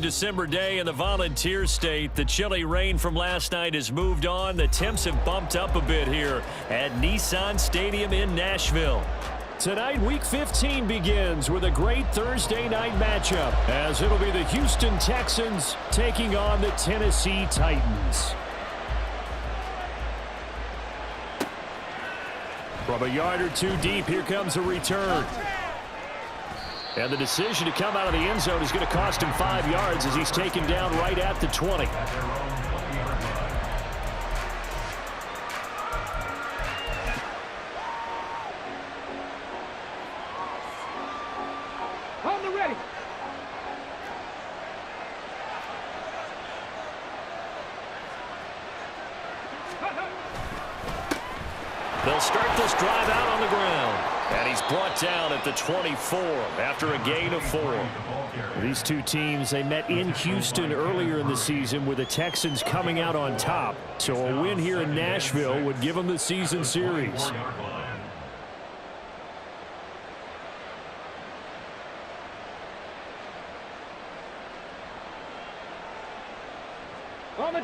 December day in the Volunteer State. The chilly rain from last night has moved on. The temps have bumped up a bit here at Nissan Stadium in Nashville. Tonight, Week 15 begins with a great Thursday night matchup, as it'll be the Houston Texans taking on the Tennessee Titans. From a yard or two deep, here comes a return. And the decision to come out of the end zone is going to cost him 5 yards as he's taken down right at the 20. On the ready. They'll start this drive out on the ground. And he's brought down at the 24 after a gain of 4. These two teams, they met in Houston earlier in the season with the Texans coming out on top. So a win here in Nashville would give them the season series.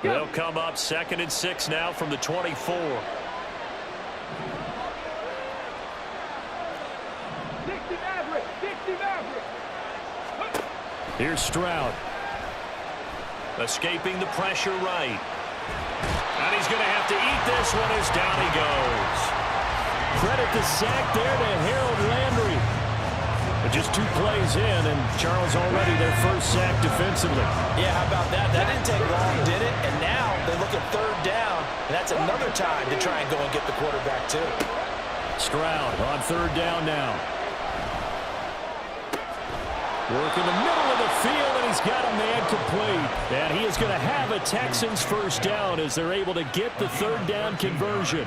They'll come up 2nd and 6 now from the 24. Here's Stroud. Escaping the pressure right. And he's going to have to eat this one as down he goes. Credit the sack there to Harold Landry. But just 2 plays in, and Charles already their first sack defensively. Yeah, how about that? That didn't take long, did it? And now they look at 3rd down, and that's another time to try and go and get the quarterback too. Stroud on 3rd down now. Work in the middle of the field, and he's got a man complete. And he is going to have a Texans first down as they're able to get the 3rd down conversion.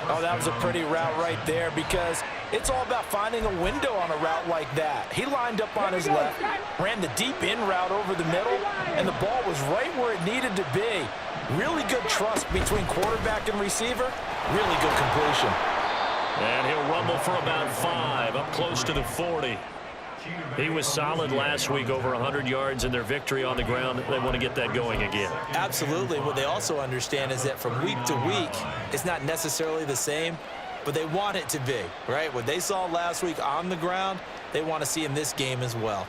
Oh, that was a pretty route right there because it's all about finding a window on a route like that. He lined up on his left, ran the deep in route over the middle, and the ball was right where it needed to be. Really good trust between quarterback and receiver. Really good completion. And he'll rumble for about 5, up close to the 40. He was solid last week, over 100 yards in their victory on the ground. They want to get that going again. Absolutely. What they also understand is that from week to week, it's not necessarily the same, but they want it to be, right? What they saw last week on the ground, they want to see in this game as well.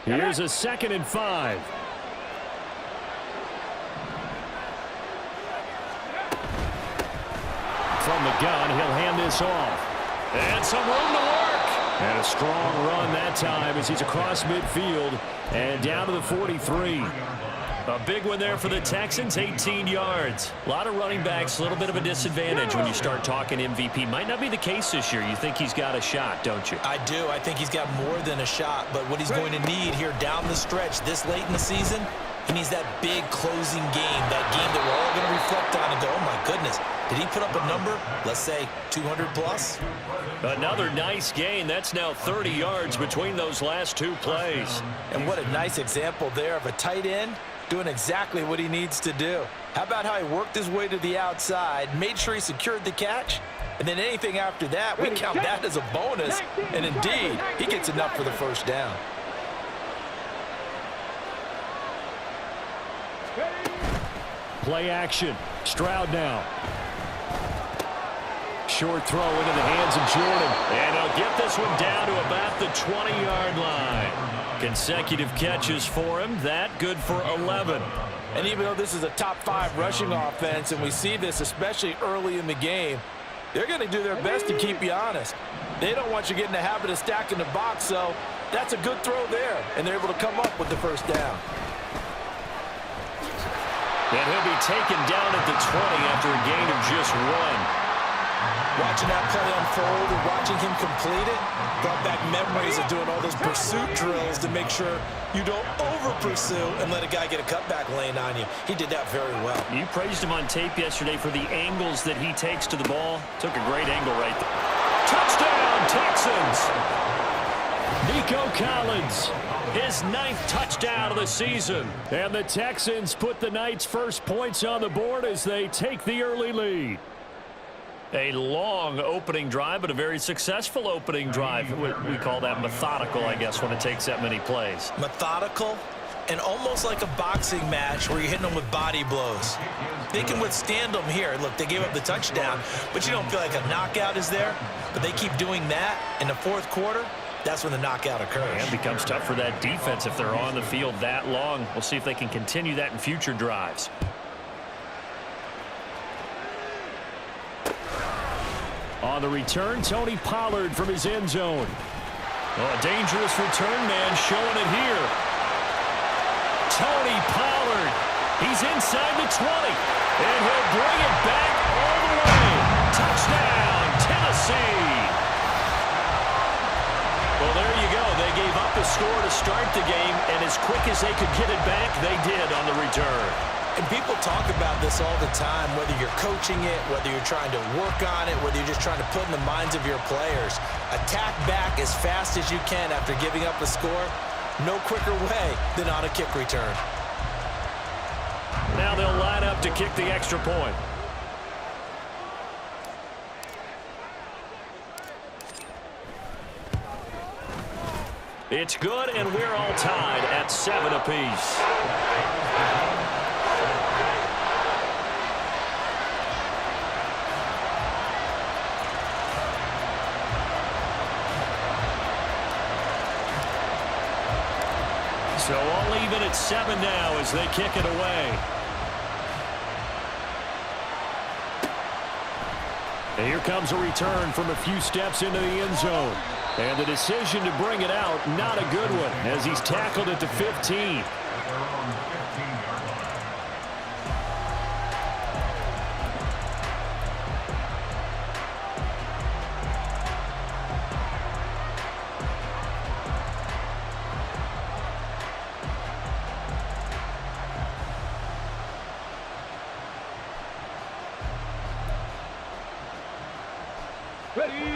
Here's a 2nd and 5. From the gun, he'll hand this off. And some room to work. And a strong run that time as he's across midfield and down to the 43. A big one there for the Texans, 18 yards. A lot of running backs, a little bit of a disadvantage when you start talking MVP. Might not be the case this year. You think he's got a shot, don't you? I do. I think he's got more than a shot, but what he's going to need here down the stretch this late in the season, he needs that big closing game, that game that we're all going to reflect on and go, oh, my goodness, did he put up a number, let's say, 200 plus? Another nice gain. That's now 30 yards between those last 2 plays. And what a nice example there of a tight end doing exactly what he needs to do. How about how he worked his way to the outside, made sure he secured the catch, and then anything after that, we count that as a bonus. And indeed, he gets enough for the first down. Play action. Stroud now. Short throw into the hands of Jordan. And he'll get this one down to about the 20-yard line. Consecutive catches for him. That good for 11. And even though this is a top 5 rushing offense, and we see this especially early in the game, they're going to do their best to keep you honest. They don't want you getting the habit of stacking the box, so that's a good throw there. And they're able to come up with the first down. And he'll be taken down at the 20 after a gain of just 1. Watching that play unfold and watching him complete it brought back memories of doing all those pursuit drills to make sure you don't over-pursue and let a guy get a cutback lane on you. He did that very well. You praised him on tape yesterday for the angles that he takes to the ball. Took a great angle right there. Touchdown, Texans! Nico Collins, his 9th touchdown of the season. And the Texans put the night's first points on the board as they take the early lead. A long opening drive, but a very successful opening drive. We call that methodical, I guess, when it takes that many plays. Methodical and almost like a boxing match where you're hitting them with body blows. They can withstand them here. Look, they gave up the touchdown, but you don't feel like a knockout is there. But they keep doing that in the fourth quarter. That's when the knockout occurs. And it becomes tough for that defense if they're on the field that long. We'll see if they can continue that in future drives. On the return, Tony Pollard from his end zone. Oh, a dangerous return man showing it here. Tony Pollard. He's inside the 20. And he'll bring it back all the way. Touchdown, Tennessee. Well, there you go. They gave up a score to start the game, and as quick as they could get it back, they did on the return. And people talk about this all the time, whether you're coaching it, whether you're trying to work on it, whether you're just trying to put in the minds of your players. Attack back as fast as you can after giving up a score. No quicker way than on a kick return. Now they'll line up to kick the extra point. It's good, and we're all tied at 7 apiece. So all even at 7 now as they kick it away. And here comes a return from a few steps into the end zone. And the decision to bring it out, not a good one, as he's tackled at the 15.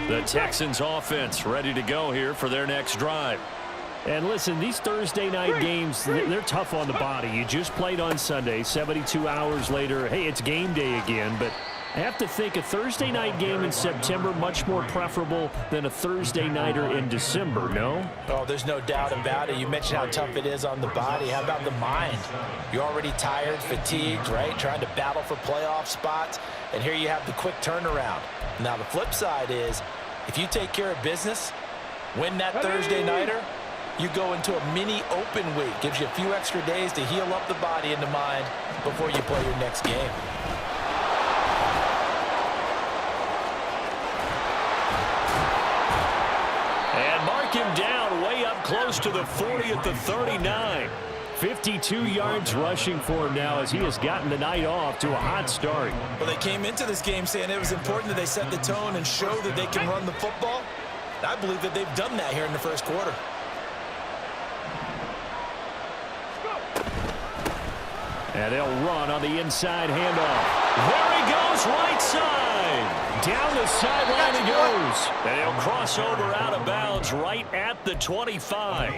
The Texans offense ready to go here for their next drive. And listen, these Thursday night games, they're tough on the body. You just played on Sunday, 72 hours later. Hey, it's game day again, but I have to think a Thursday night game in September much more preferable than a Thursday nighter in December, no? Oh, there's no doubt about it. You mentioned how tough it is on the body. How about the mind? You're already tired, fatigued, right? Trying to battle for playoff spots, and here you have the quick turnaround. Now, the flip side is, if you take care of business, win that Thursday nighter, you go into a mini open week. Gives you a few extra days to heal up the body and the mind before you play your next game. And mark him down way up close to the 40 at the 39. 52 yards rushing for him now as he has gotten the night off to a hot start. Well, they came into this game saying it was important that they set the tone and show that they can run the football. I believe that they've done that here in the first quarter. And they'll run on the inside handoff. There he goes, right side. Down the sideline he goes. And he'll cross over out of bounds right at the 25.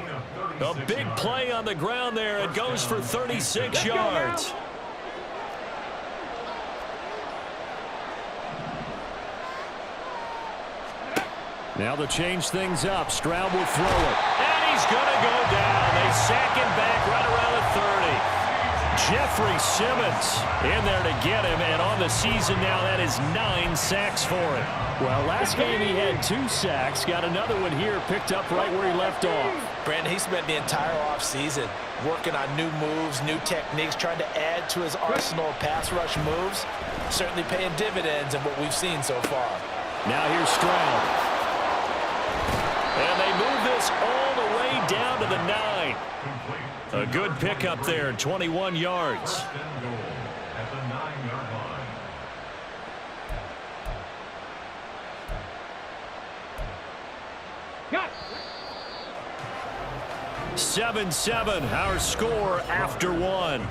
A big play on the ground there. It goes for 36 yards. Now they'll change things up. Stroud will throw it. And he's going to go down. They sack him back right around the 30. Jeffrey Simmons in there to get him, and on the season now, that is 9 sacks for him. Well, last game he had 2 sacks. Got another one here, picked up right where he left off. Brandon, he spent the entire offseason working on new moves, new techniques, trying to add to his arsenal of pass rush moves. Certainly paying dividends in what we've seen so far. Now here's Stroud. And they move this all the way down to the 9. A good pickup there, 21 yards. At the 9-yard line. 7-7, our score after 1.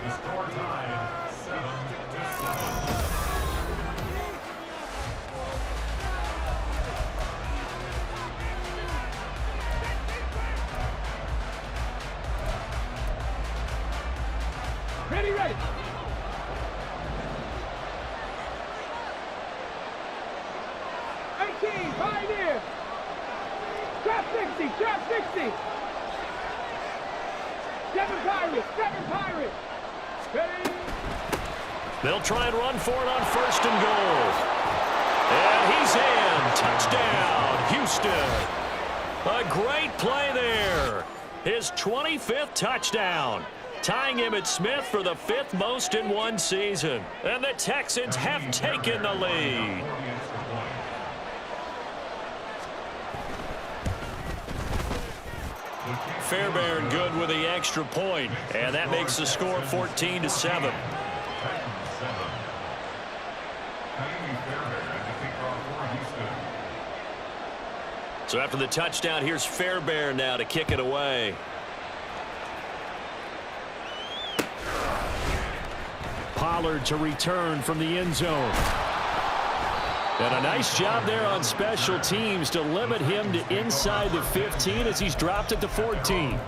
Ready. 60. 7 Pirates. 7 Pirates. Ready? They'll try and run for it on 1st and goal. And he's in. Touchdown, Houston. A great play there. His 25th touchdown, tying him at Smith for the 5th most in one season. And the Texans have taken the lead. Fairbairn good with the extra point, and that makes the score 14-7. So after the touchdown, here's Fairbairn now to kick it away. Pollard to return from the end zone. And a nice job there on special teams to limit him to inside the 15 as he's dropped it to 14.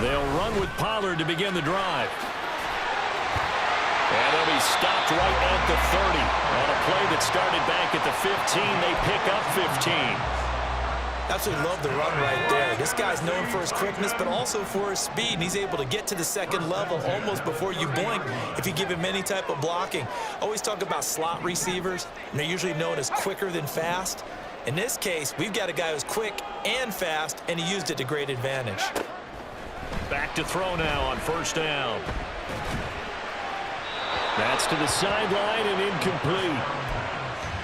They'll run with Pollard to begin the drive. And he'll be stopped right at the 30. On a play that started back at the 15, they pick up 15. Absolutely love the run right there. This guy's known for his quickness, but also for his speed. And he's able to get to the second level almost before you blink if you give him any type of blocking. Always talk about slot receivers, and they're usually known as quicker than fast. In this case, we've got a guy who's quick and fast, and he used it to great advantage. Back to throw now on 1st down. That's to the sideline and incomplete.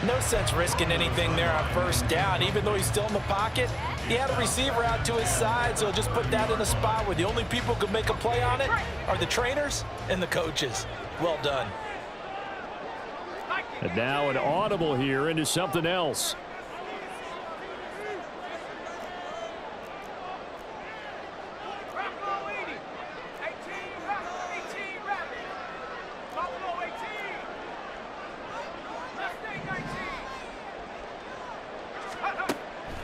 No sense risking anything there on 1st down. Even though he's still in the pocket, he had a receiver out to his side, so he'll just put that in a spot where the only people who can make a play on it are the trainers and the coaches. Well done. And now an audible here into something else.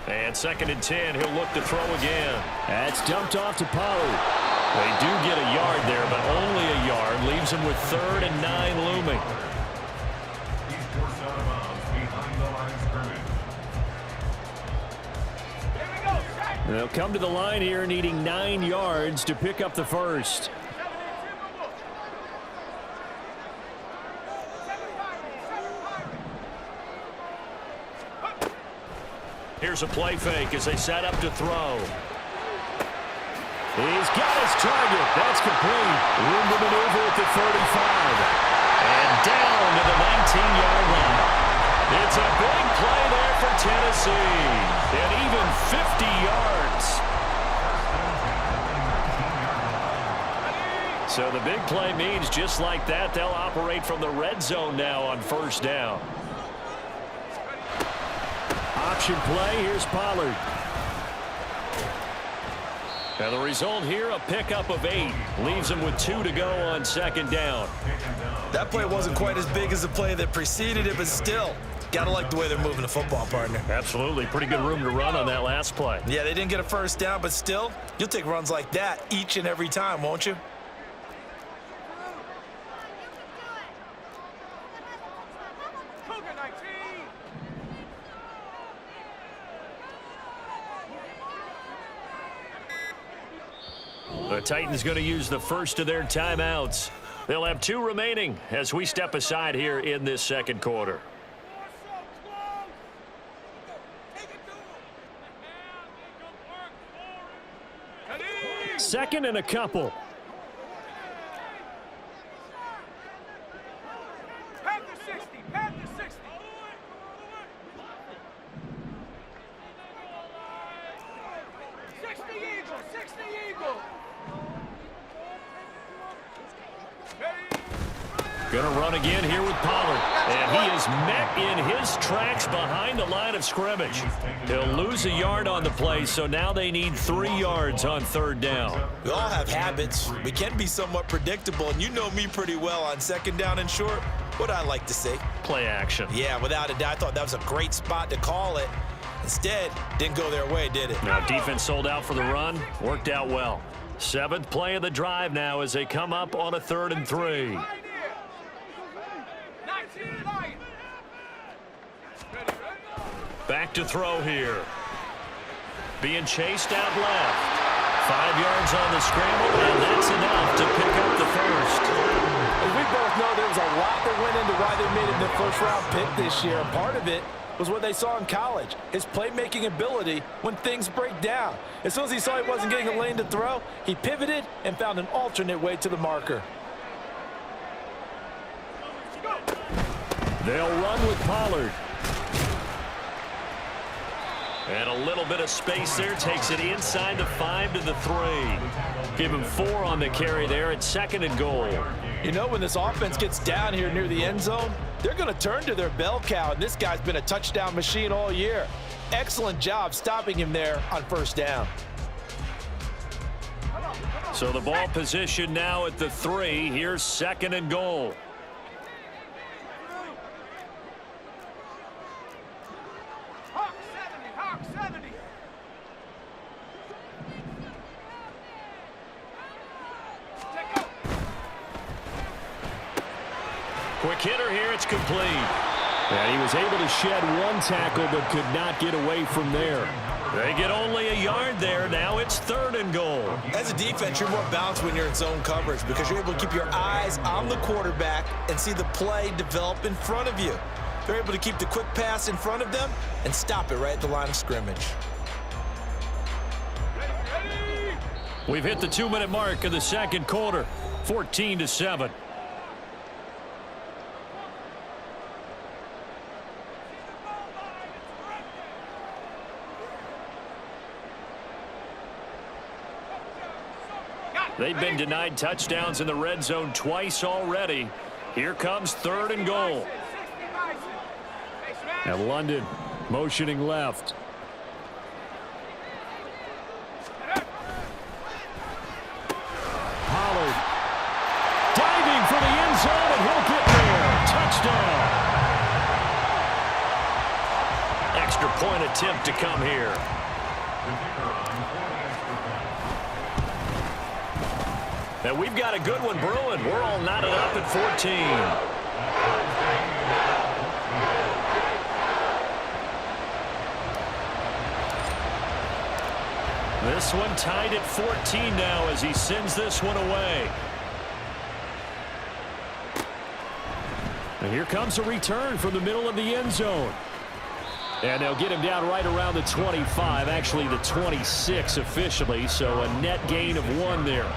And 2nd and 10, he'll look to throw again. That's dumped off to Pollard. They do get a yard there, but only a yard. Leaves him with 3rd and 9 looming. He's forced out of bounds behind the line of scrimmage. They'll come to the line here needing 9 yards to pick up the 1st. Here's a play fake as they set up to throw. He's got his target. That's complete. Room to maneuver at the 35. And down to the 19-yard line. It's a big play there for Tennessee. And even 50 yards. So the big play means just like that, they'll operate from the red zone now on 1st down. Option play. Here's Pollard. And the result here, a pickup of 8. Leaves him with 2 to go on 2nd down. That play wasn't quite as big as the play that preceded it, but still, gotta like the way they're moving the football, partner. Absolutely. Pretty good room to run on that last play. Yeah, they didn't get a 1st down, but still, you'll take runs like that each and every time, won't you? The Titans going to use the first of their timeouts. They'll have 2 remaining as we step aside here in this 2nd quarter. Second and a couple. Going to run again here with Pollard. And he is met in his tracks behind the line of scrimmage. He'll lose a yard on the play, so now they need 3 yards on 3rd down. We all have habits. We can be somewhat predictable, and you know me pretty well on 2nd down and short. What I like to say. Play action. Yeah, without a doubt. I thought that was a great spot to call it. Instead, didn't go their way, did it? Now, defense sold out for the run. Worked out well. 7th play of the drive now as they come up on a 3rd and 3. Back to throw here. Being chased out left. 5 yards on the scramble, and that's enough to pick up the first. As we both know, there was a lot that went into why they made it the first-round pick this year. And part of it was what they saw in college, his playmaking ability when things break down. As soon as he saw he wasn't getting a lane to throw, he pivoted and found an alternate way to the marker. They'll run with Pollard. And a little bit of space there. Takes it inside the 5 to the 3. Give him 4 on the carry there at 2nd and goal. You know, when this offense gets down here near the end zone, they're going to turn to their bell cow, and this guy's been a touchdown machine all year. Excellent job stopping him there on 1st down. So the ball position now at the 3. Here's 2nd and goal. Quick hitter here, it's complete. And he was able to shed 1 tackle but could not get away from there. They get only a yard there. Now it's 3rd and goal. As a defense, you're more balanced when you're in zone coverage because you're able to keep your eyes on the quarterback and see the play develop in front of you. They're able to keep the quick pass in front of them and stop it right at the line of scrimmage. We've hit the 2-minute mark of the 2nd quarter. 14-7. They've been denied touchdowns in the red zone twice already. Here comes 3rd and goal. And London motioning left. Pollard diving for the end zone, and he'll get there. Touchdown. Extra point attempt to come here. And we've got a good one brewing. We're all knotted up at 14. This one tied at 14 now as he sends this one away. And here comes a return from the middle of the end zone. And they'll get him down right around the 25, actually the 26 officially, so a net gain of 1 there.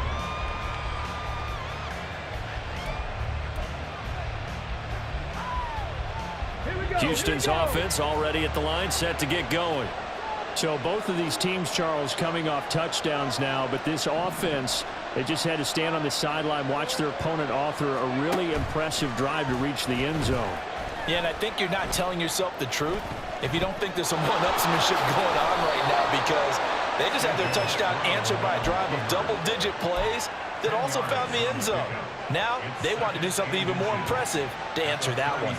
Houston's offense already at the line, set to get going. So both of these teams, Charles, coming off touchdowns now, but this offense, they just had to stand on the sideline, watch their opponent author a really impressive drive to reach the end zone. Yeah, and I think you're not telling yourself the truth if you don't think there's some one-upsmanship going on right now, because they just had their touchdown answered by a drive of double-digit plays that also found the end zone. Now they want to do something even more impressive to answer that one.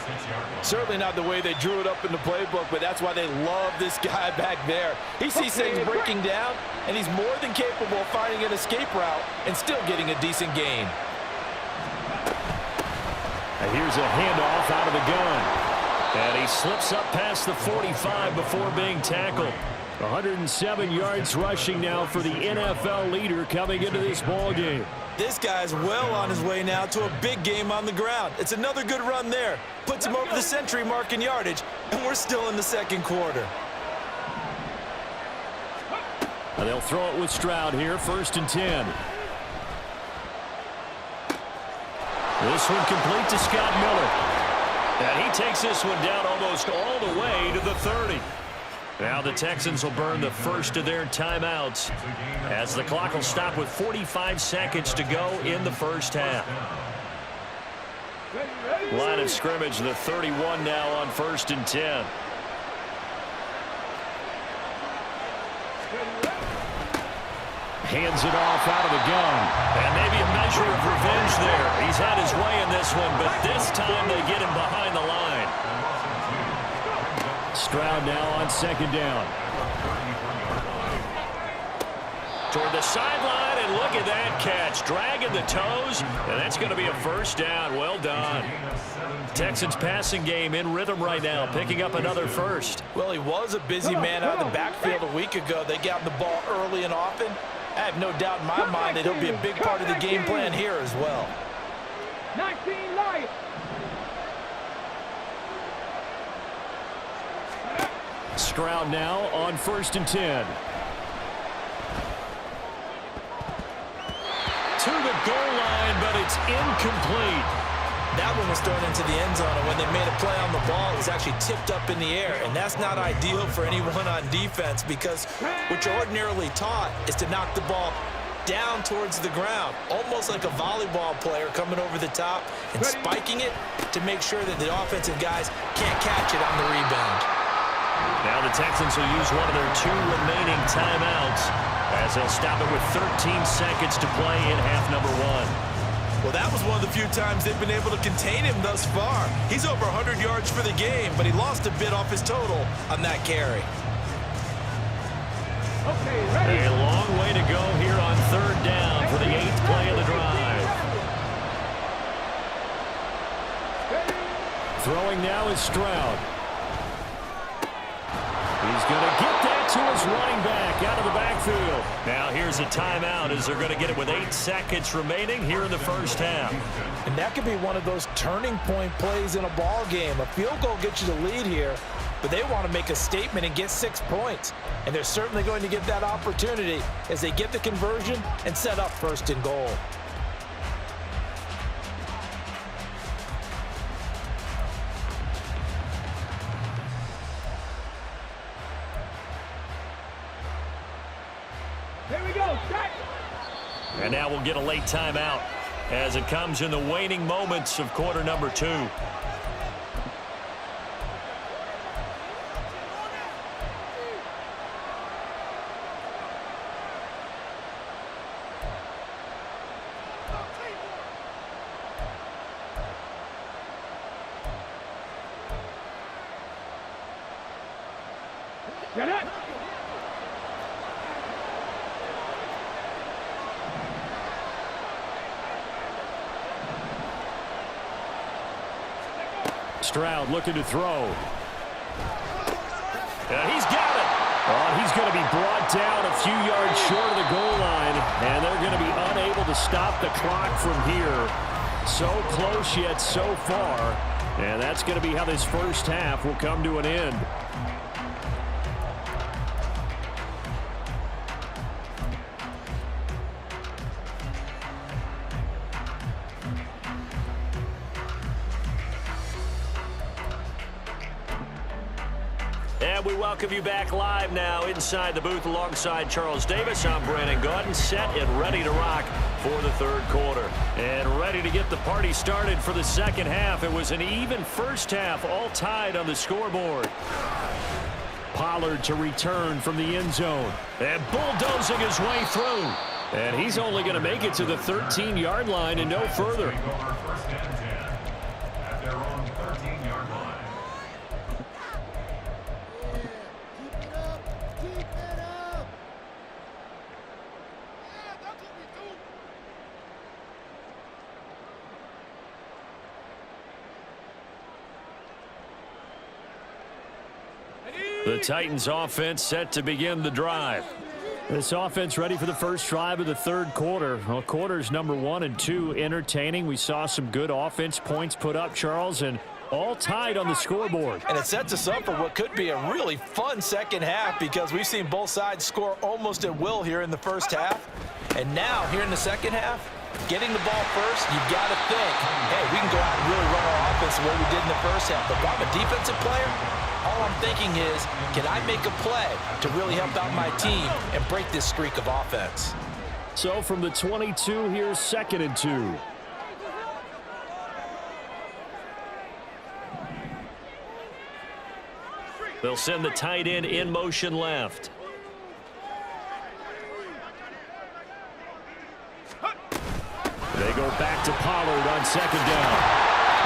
Certainly not the way they drew it up in the playbook, but that's why they love this guy back there. He sees things breaking down, and he's more than capable of finding an escape route and still getting a decent gain. And here's a handoff out of the gun. And he slips up past the 45 before being tackled. 107 yards rushing now for the NFL leader coming into this ball game. This guy's well on his way now to a big game on the ground. It's another good run there. Puts him over the century mark in yardage, and we're still in the 2nd quarter. And they'll throw it with Stroud here, 1st and 10. This one complete to Scott Miller. And he takes this one down almost all the way to the 30. Now the Texans will burn the first of their timeouts as the clock will stop with 45 seconds to go in the first half. Line of scrimmage, the 31 now on 1st and 10. Hands it off out of the gun. And maybe a measure of revenge there. He's had his way in this one, but this time they get him behind the line. Stroud now on second down. Toward the sideline, and look at that catch. Dragging the toes, and that's going to be a first down. Well done. Texans passing game in rhythm right now, picking up another first. Well, he was a busy man out of the backfield a week ago. They got him the ball early and often. I have no doubt in my mind that he'll be a big part of the game plan here as well. 19 Lions. Stroud now on 1st and 10. To the goal line, but it's incomplete. That one was thrown into the end zone, and when they made a play on the ball, it was actually tipped up in the air, and that's not ideal for anyone on defense because what you're ordinarily taught is to knock the ball down towards the ground, almost like a volleyball player coming over the top and spiking it to make sure that the offensive guys can't catch it on the rebound. Now the Texans will use one of their 2 remaining timeouts as they'll stop it with 13 seconds to play in half number 1. Well, that was one of the few times they've been able to contain him thus far. He's over 100 yards for the game, but he lost a bit off his total on that carry. Okay, ready. A long way to go here on 3rd down for the 8th play of the drive. Throwing now is Stroud. He's going to get that to his running back out of the backfield. Now here's a timeout as they're going to get it with 8 seconds remaining here in the first half. And that could be one of those turning point plays in a ball game. A field goal gets you the lead here, but they want to make a statement and get 6 points. And they're certainly going to get that opportunity as they get the conversion and set up 1st and goal. Here we go. Strike. And now we'll get a late timeout as it comes in the waning moments of quarter number 2. Get it. Stroud looking to throw. He's got it. Oh, he's going to be brought down a few yards short of the goal line, and they're going to be unable to stop the clock from here. So close yet so far, and that's going to be how this first half will come to an end. And we welcome you back live now inside the booth alongside Charles Davis. I'm Brandon Gaudin, set and ready to rock for the 3rd quarter. And ready to get the party started for the 2nd half. It was an even first half, all tied on the scoreboard. Pollard to return from the end zone. And bulldozing his way through. And he's only going to make it to the 13-yard line and no further. Take over 1st and 10 at their own 13-yard line. The Titans offense set to begin the drive. This offense ready for the first drive of the 3rd quarter. Well, quarters number 1 and 2 entertaining. We saw some good offense points put up, Charles, and all tied on the scoreboard. And it sets us up for what could be a really fun 2nd half because we've seen both sides score almost at will here in the first half. And now, here in the 2nd half, getting the ball first, you've got to think, hey, we can go out and really run our offense the way we did in the first half. But if I'm a defensive player, all I'm thinking is, can I make a play to really help out my team and break this streak of offense? So from the 22, here's 2nd and 2. They'll send the tight end in motion left. They go back to Pollard on 2nd down.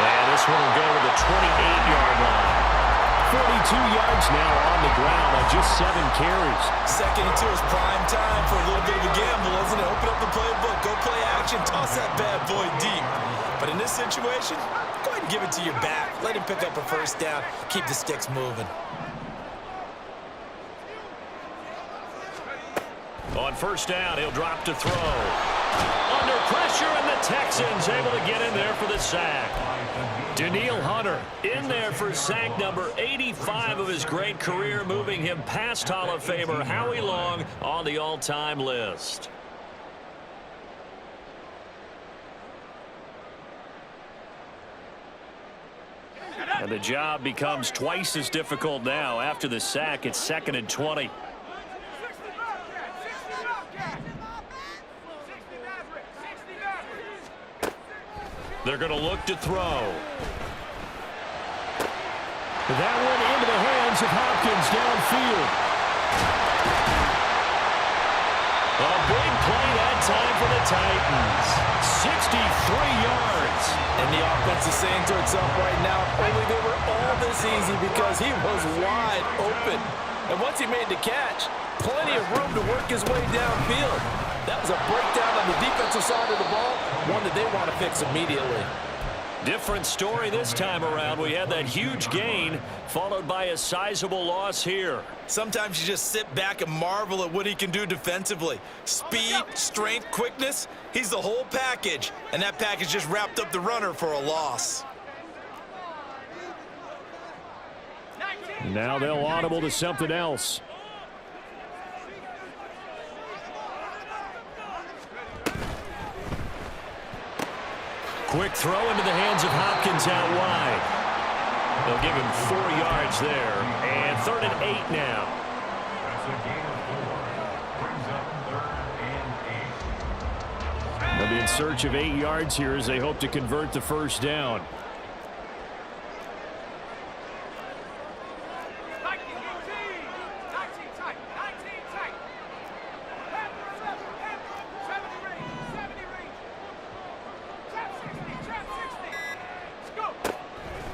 And this one will go to the 28-yard line. yards now on the ground on just 7 carries. Second and 2 is prime time for a little bit of a gamble, isn't it? Open up the playbook, go play action, toss that bad boy deep. But in this situation, go ahead and give it to your back. Let him pick up a first down. Keep the sticks moving. On first down, he'll drop to throw. Under pressure, and the Texans able to get in there for the sack. Danielle Hunter in there for sack number 85 of his great career, moving him past Hall of Famer Howie Long on the all-time list. And the job becomes twice as difficult now. After the sack, it's 2nd and 20. They're going to look to throw. That one into the hands of Hopkins downfield. A big play that time for the Titans. 63 yards. And the offense is saying to itself right now, only they were all this easy because he was wide open. And once he made the catch, plenty of room to work his way downfield. That was a breakdown on the defensive side of the ball, one that they want to fix immediately. Different story this time around. We had that huge gain followed by a sizable loss here. Sometimes you just sit back and marvel at what he can do defensively. Speed, strength, quickness, he's the whole package. And that package just wrapped up the runner for a loss. Now they'll audible to something else. Quick throw into the hands of Hopkins out wide. They'll give him 4 yards there. And 3rd and 8 now. That's a gain of 4. Brings up 3rd and 8. They'll be in search of 8 yards here as they hope to convert the first down.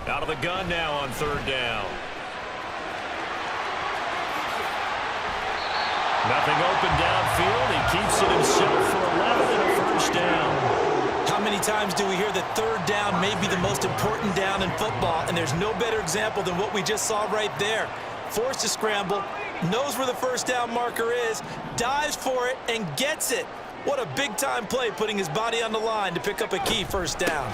Out of the gun now on 3rd down. Nothing open downfield. He keeps it himself for 11 and a first down. How many times do we hear that 3rd down may be the most important down in football, and there's no better example than what we just saw right there. Forced to scramble, knows where the first down marker is, dives for it, and gets it. What a big-time play, putting his body on the line to pick up a key first down.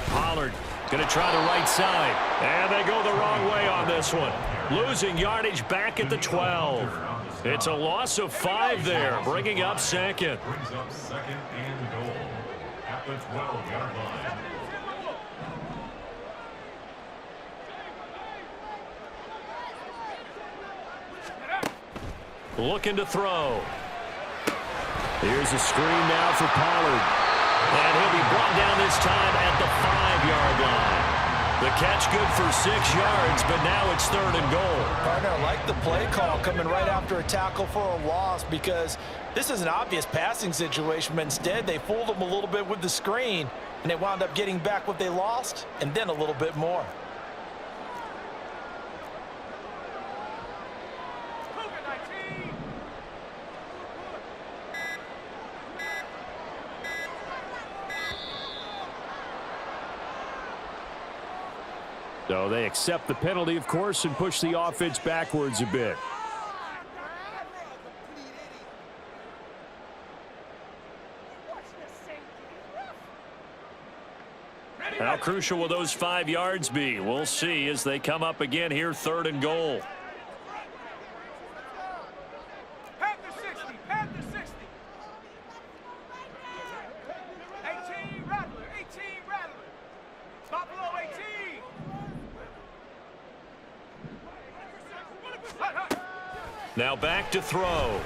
Pollard going to try the right side. And they go the wrong way on this one. Losing yardage back at the 12. It's a loss of 5 there, bringing up 2nd. Brings up 2nd and goal at the 12-yard line. Looking to throw. Here's a screen now for Pollard. And he'll be brought down this time at the 5-yard line. The catch good for 6 yards, but now it's 3rd and goal. Partner, I like the play call coming right after a tackle for a loss, because this is an obvious passing situation, but instead they fooled him a little bit with the screen, and they wound up getting back what they lost, and then a little bit more. So they accept the penalty, of course, and push the offense backwards a bit. How crucial will those 5 yards be? We'll see as they come up again here, 3rd and goal. Now back to throw.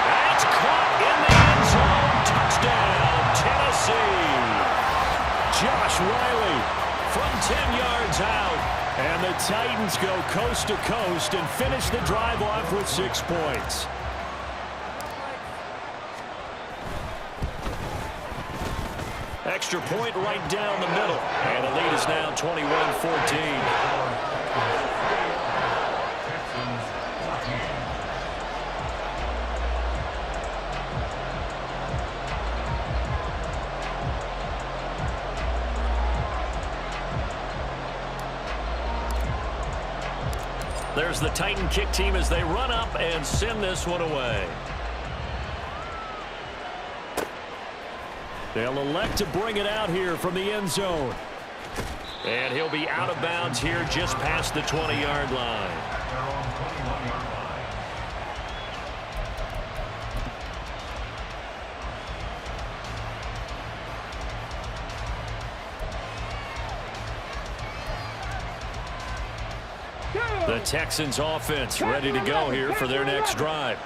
That's caught in the end zone. Touchdown, Tennessee. Josh Riley From 10 yards out. And the Titans go coast to coast and finish the drive off with 6 points. extra point right down the middle. And the lead is now 21-14. There's the Titan kick team as they run up and send this one away. They'll elect to bring it out here from the end zone. And he'll be out of bounds here just past the 20-yard line. The Texans offense ready to go here for their next drive.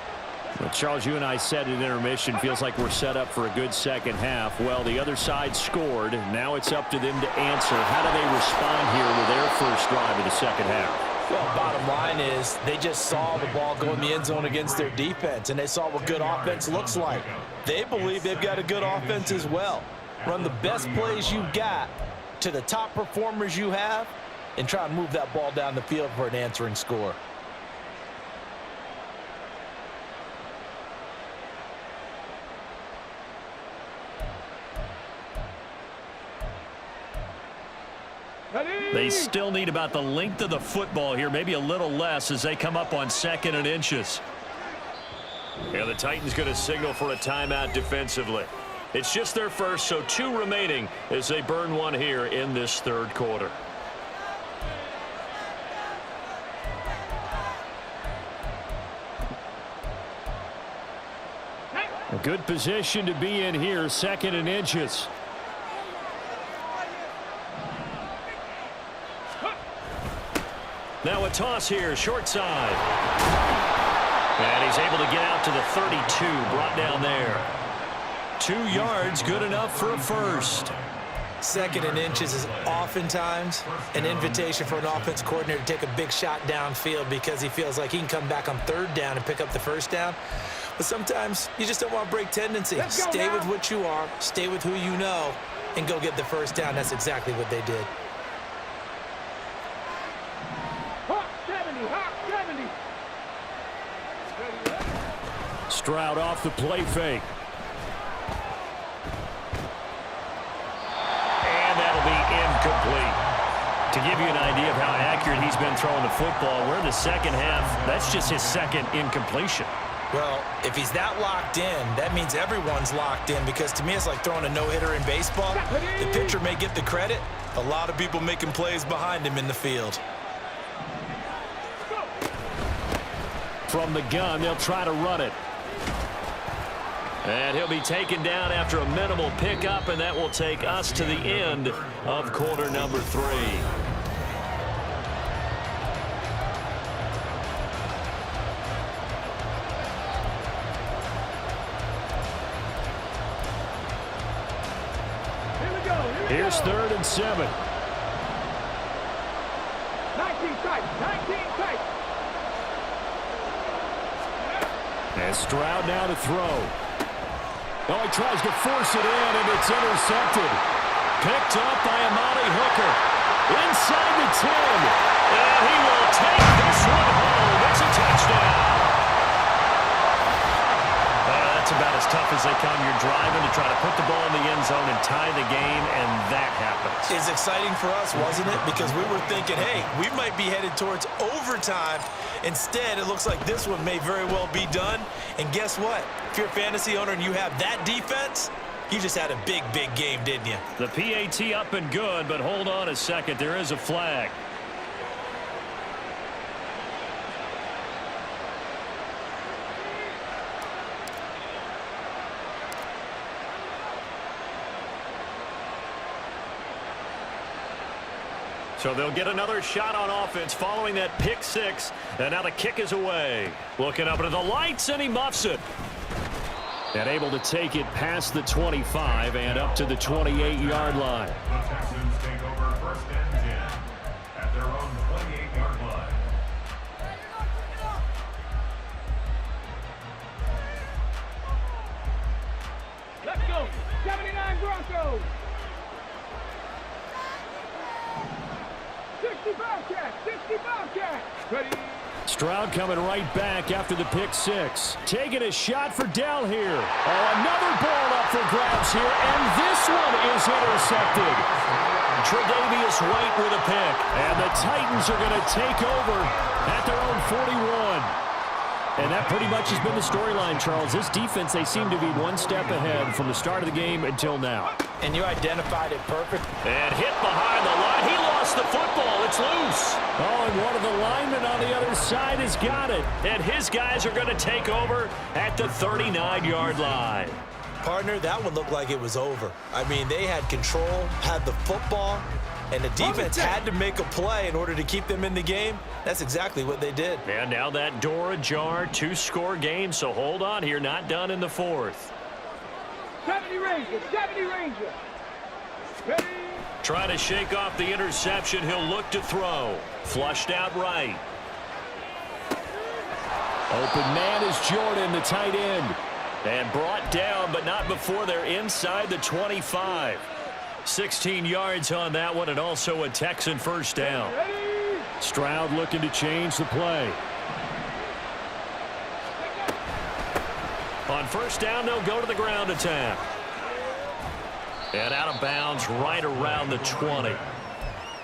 Well, Charles, you and I said at intermission, feels like we're set up for a good second half. Well, the other side scored. Now it's up to them to answer. How do they respond here with their first drive of the second half? Well, bottom line is they just saw the ball go in the end zone against their defense, and they saw what good offense looks like. They believe they've got a good offense as well. Run the best plays you've got to the top performers you have, and try and move that ball down the field for an answering score. They still need about the length of the football here, maybe a little less as they come up on 2nd and inches. Yeah, the Titans going to signal for a timeout defensively. It's just their first, so 2 remaining as they burn one here in this third quarter. A good position to be in here, 2nd and inches. Now a toss here, short side. And he's able to get out to the 32, brought down there. 2 yards, good enough for a first. 2nd and inches is oftentimes an invitation for an offense coordinator to take a big shot downfield because he feels like he can come back on 3rd down and pick up the first down. But sometimes you just don't want to break tendency. Stay with what you are, stay with who you know, and go get the first down. That's exactly what they did. Stroud off the play fake. And that'll be incomplete. To give you an idea of how accurate he's been throwing the football, we're in the second half. That's just his 2nd incompletion. Well, if he's that locked in, that means everyone's locked in, because to me it's like throwing a no-hitter in baseball. The pitcher may get the credit. A lot of people making plays behind him in the field. From the gun, they'll try to run it. And he'll be taken down after a minimal pickup, and that will take us to the end of quarter number 3. Here's 3rd and 7. 19 tight. And Stroud now to throw. Oh, he tries to force it in, and it's intercepted. Picked up by Amani Hooker. Inside the 10. And he will take this one home. It's a touchdown. That's about as tough as they come. You're driving to try to put the ball in the end zone and tie the game, and that happens. It's exciting for us, wasn't it? Because we were thinking, hey, we might be headed towards overtime. Instead, it looks like this one may very well be done. And guess what? If you're a fantasy owner and you have that defense, you just had a big, big game, didn't you? The PAT up and good, but hold on a second. There is a flag. So they'll get another shot on offense following that pick 6. And now the kick is away. Looking up into the lights, and he muffs it. And able to take it past the 25 and up to the 28-yard line. The Texans take over 1st and 10 at their own 28-yard line. Let's go. 79 Broncos. 60 Bobcat. Ready. Stroud coming right back after the pick six. Taking a shot for Dell here. Oh, another ball up for grabs here, and this one is intercepted. Tre'Davious White with a pick. And the Titans are going to take over at their own 41. And that pretty much has been the storyline, Charles. This defense, they seem to be one step ahead from the start of the game until now. And you identified it perfect. And hit behind the line. He lost the football. It's loose. Oh, and one of the linemen on the other side has got it. And his guys are going to take over at the 39-yard line. Partner, that one looked like it was over. I mean, they had control, had the football, and the defense had to make a play in order to keep them in the game. That's exactly what they did. And now that door ajar, two-score game, so hold on here, not done in the fourth. 70 Ranger. Ready. Trying to shake off the interception. He'll look to throw. Flushed out right. Open man is Jordan, the tight end. And brought down, but not before they're inside the 25. 16 yards on that one, and also a Texan first down. Stroud looking to change the play. On first down, they'll go to the ground attack. And out of bounds right around the 20.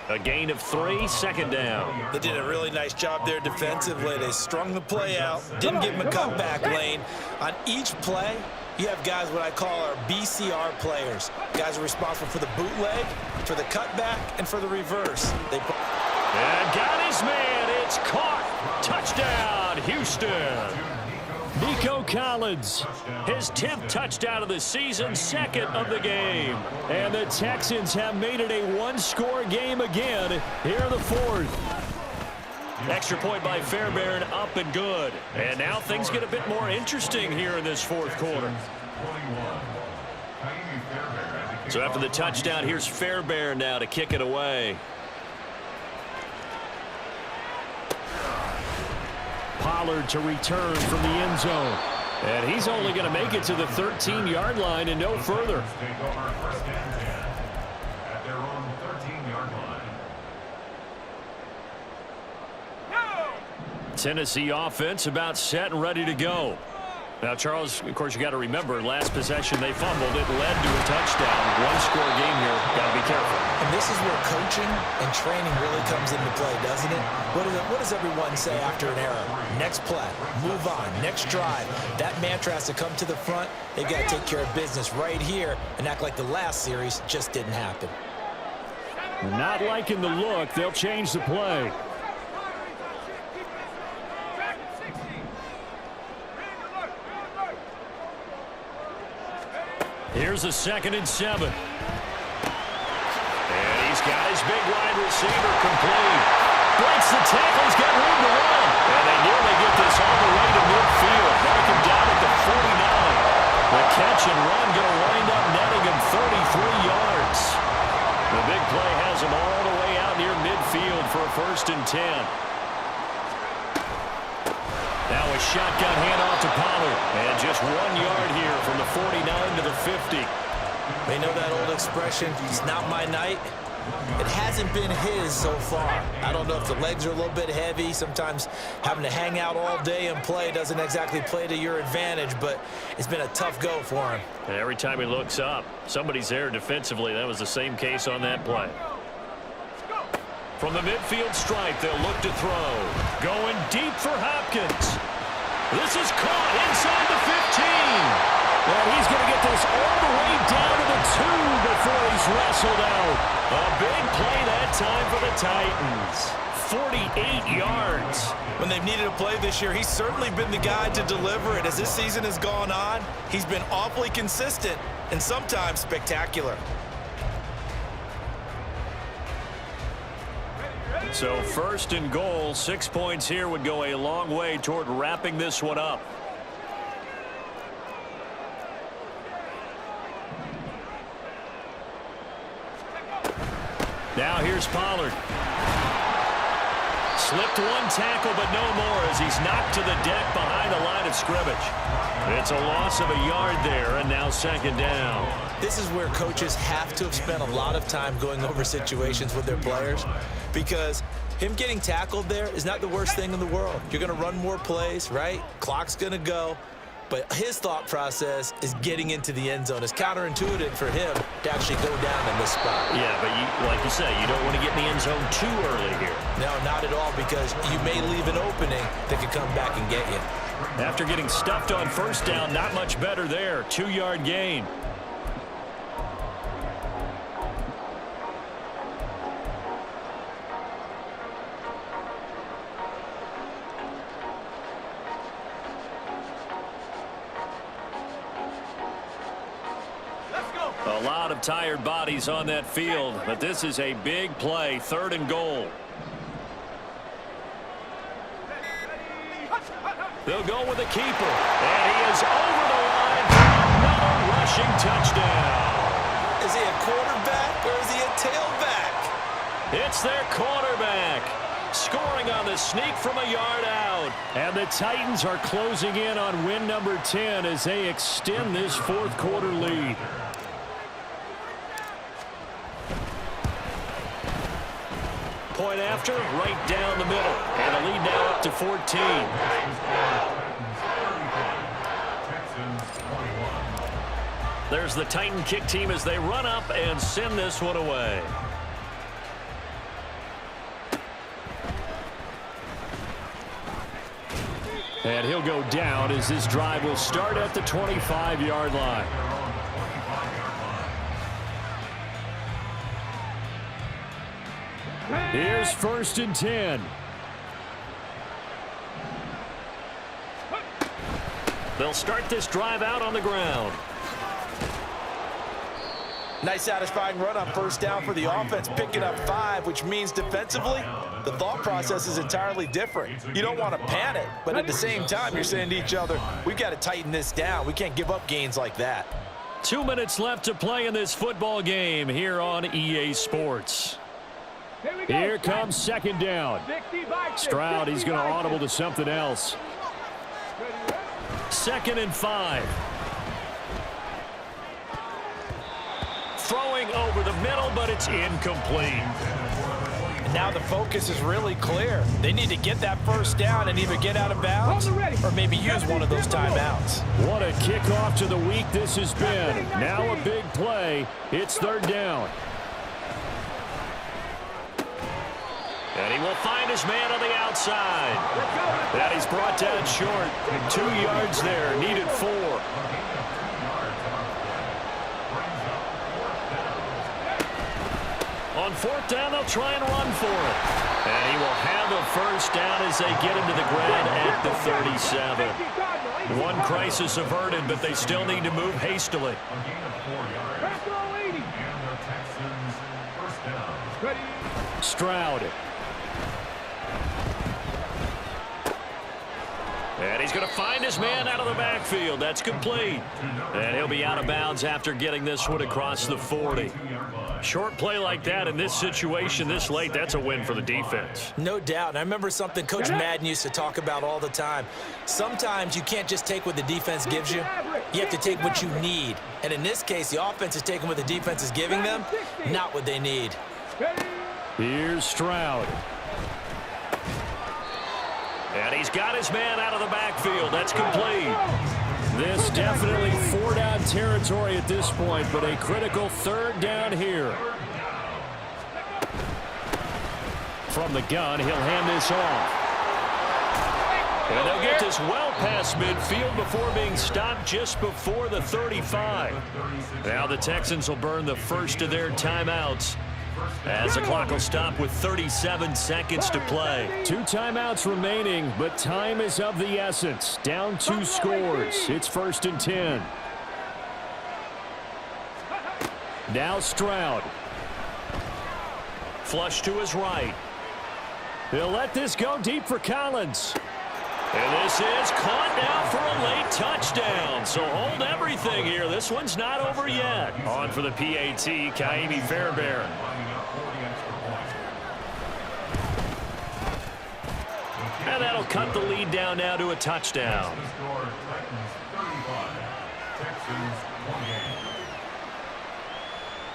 A gain of 3, second down. They did a really nice job there defensively. They strung the play out, didn't give him a cutback lane. On each play, you have guys what I call our BCR players. Guys are responsible for the bootleg, for the cutback, and for the reverse. And got his man. It's caught. Touchdown, Houston. Nico Collins. His 10th touchdown of the season, second of the game. And the Texans have made it a one-score game again here in the fourth. Extra point by Fairbairn, up and good. And now things get a bit more interesting here in this fourth quarter. So after the touchdown, here's Fairbairn now to kick it away. Pollard to return from the end zone. And he's only going to make it to the 13-yard line and no further. Tennessee offense about set and ready to go. Now, Charles, of course, you got to remember, last possession they fumbled. It led to a touchdown. One-score game here. Got to be careful. And this is where coaching and training really comes into play, doesn't it? What does everyone say after an error? Next play, move on, next drive. That mantra has to come to the front. They've got to take care of business right here and act like the last series just didn't happen. Not liking the look. They'll change the play. Here's a 2nd and 7. And he's got his big wide receiver complete. Breaks the tackle. He's got room to run. And they nearly get this all the way to midfield. Mark him down at the 49. The catch and run going to wind up netting him 33 yards. The big play has him all the way out near midfield for a 1st and 10. Now a shotgun handoff to Pollard. And just 1 yard here from the 49 to the 50. They know that old expression, it's not my night. It hasn't been his so far. I don't know if the legs are a little bit heavy. Sometimes having to hang out all day and play doesn't exactly play to your advantage, but it's been a tough go for him. And every time he looks up, somebody's there defensively. That was the same case on that play. From the midfield stripe, they'll look to throw. Going deep for Hopkins. This is caught inside the 15. Well, he's going to get this all the way down to the 2 before he's wrestled out. A big play that time for the Titans. 48 yards. When they've needed a play this year, he's certainly been the guy to deliver it. As this season has gone on, he's been awfully consistent and sometimes spectacular. So 1st and goal, 6 points here would go a long way toward wrapping this one up. Now here's Pollard. Slipped one tackle, but no more as he's knocked to the deck behind the line of scrimmage. It's a loss of a yard there, and now 2nd down. This is where coaches have to have spent a lot of time going over situations with their players. because him getting tackled there is not the worst thing in the world. You're going to run more plays, right? Clock's going to go. But his thought process is getting into the end zone. It's counterintuitive for him to actually go down in this spot. Yeah, but like you say, you don't want to get in the end zone too early here. No, not at all, because you may leave an opening that could come back and get you. After getting stuffed on first down, not much better there. 2-yard gain. A lot of tired bodies on that field, but this is a big play, 3rd and goal. They'll go with the keeper, and he is over the line for another rushing touchdown. Is he a quarterback or is he a tailback? It's their quarterback, scoring on the sneak from a yard out. And the Titans are closing in on win number 10 as they extend this 4th quarter lead. Point after, right down the middle. And the lead now up to 14. There's the Titan kick team as they run up and send this one away. And he'll go down as this drive will start at the 25-yard line. Here's 1st and 10. They'll start this drive out on the ground. Nice satisfying run on first down for the offense, picking up 5, which means defensively, the thought process is entirely different. You don't want to panic, but at the same time, you're saying to each other, we've got to tighten this down. We can't give up gains like that. 2 minutes left to play in this football game here on EA Sports. Here comes 2nd down. Stroud, he's going to audible to something else. 2nd and 5. Throwing over the middle, but it's incomplete. And now the focus is really clear. They need to get that first down and either get out of bounds or maybe use one of those timeouts. What a kickoff to the week this has been. Now a big play. It's 3rd down. And he will find his man on the outside. That he's brought down short. 2 yards there, needed 4. On 4th down, they'll try and run for it. And he will have a first down as they get into the ground at the 37. One crisis averted, but they still need to move hastily. Stroud. And he's going to find his man out of the backfield. That's complete. And he'll be out of bounds after getting this one across the 40. Short play like that in this situation this late, that's a win for the defense. No doubt. And I remember something Coach Madden used to talk about all the time. Sometimes you can't just take what the defense gives you. You have to take what you need. And in this case, the offense is taking what the defense is giving them, not what they need. Here's Stroud. And he's got his man out of the backfield. That's complete. This definitely 4-down territory at this point, but a critical 3rd down here. From the gun, he'll hand this off. And they'll get this well past midfield before being stopped just before the 35. Now the Texans will burn the first of their timeouts as the clock will stop with 37 seconds to play. 2 timeouts remaining, but time is of the essence. Down 2 scores. It's 1st and 10. Now Stroud. Flush to his right. They'll let this go deep for Collins. And this is caught now for a late touchdown. So hold everything here. This one's not over yet. On for the PAT, Kaimi Fairbairn. And that'll cut the lead down now to a touchdown.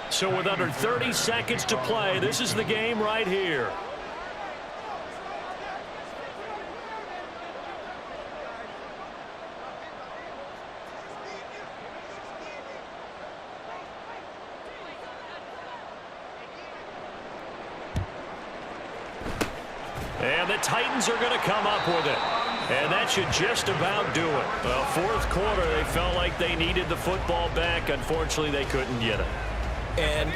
So with under 30 seconds to play, this is the game right here. Titans are going to come up with it. And that should just about do it. Well, fourth quarter, they felt like they needed the football back. Unfortunately, they couldn't get it. And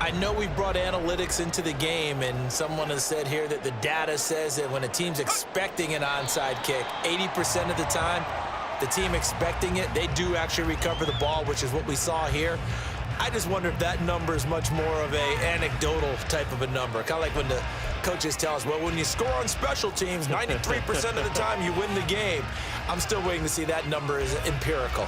I know we brought analytics into the game, and someone has said here that the data says that when a team's expecting an onside kick, 80% of the time, the team expecting it, they do actually recover the ball, which is what we saw here. I just wonder if that number is much more of a anecdotal type of a number. Kind of like when the coaches tell us, well, when you score on special teams, 93% of the time you win the game. I'm still waiting to see that number is empirical.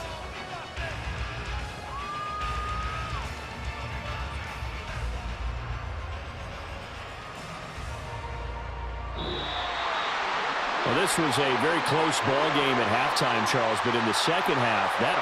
Well, this was a very close ball game at halftime, Charles, but in the second half, that